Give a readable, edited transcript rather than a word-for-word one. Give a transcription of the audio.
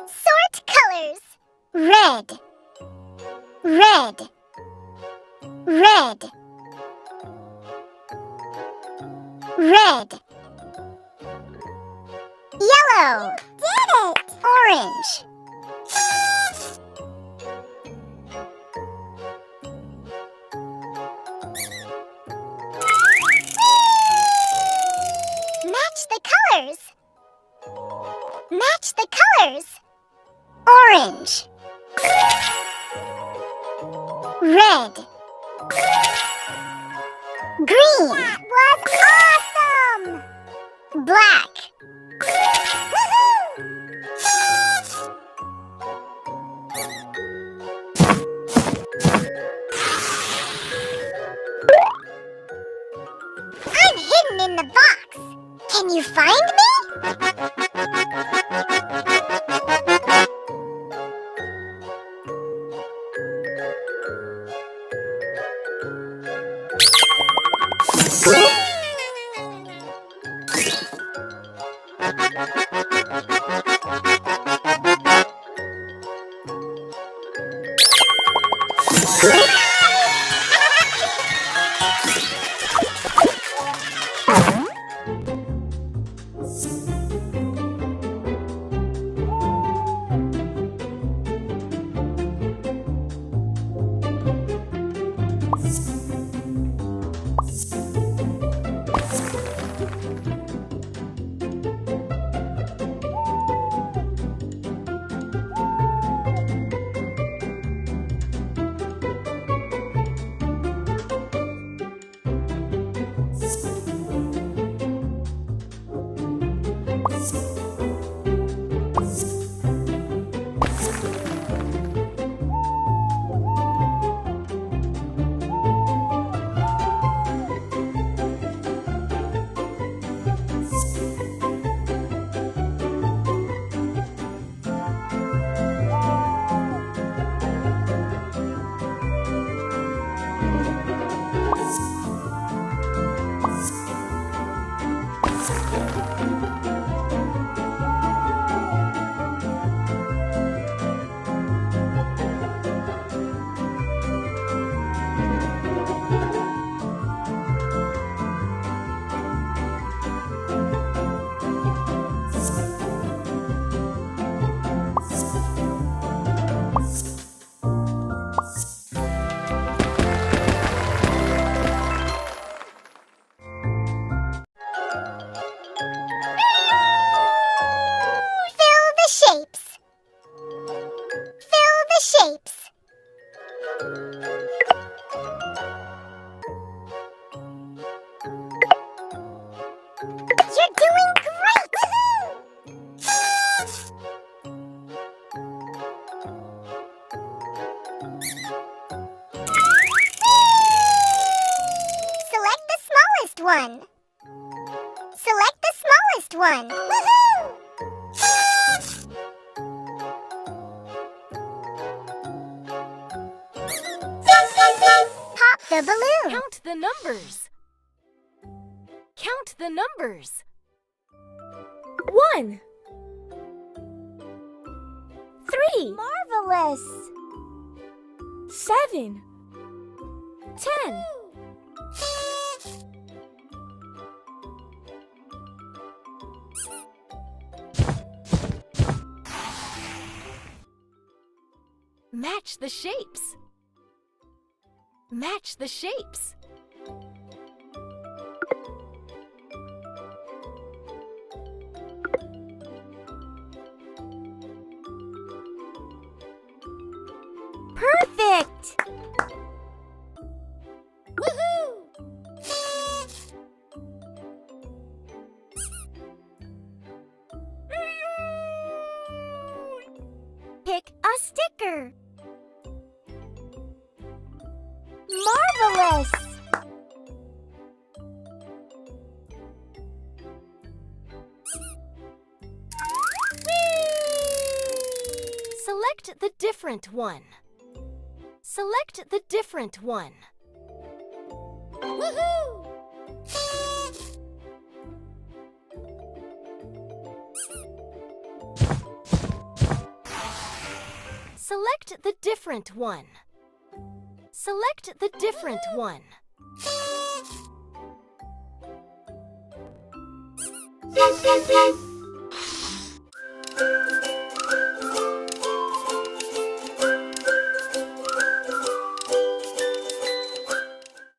Sort colors. Red, red, red, red. Yellow. Did it! Orange. Match the colors. Match the colors. Orange. Red. Green. That was awesome! Black. I'm hidden in the box. Can you find me? You're doing great! Select the smallest one. Select the smallest one. Woohoo! Pop the balloon. Count the numbers. Count the numbers. 1 3 Marvelous! 7 10 Match the shapes. Match the shapes. Perfect! Woohoo! Pick a sticker. Marvelous! Select the different one. Select the different one. Woohoo! Select the different one. Select the different one.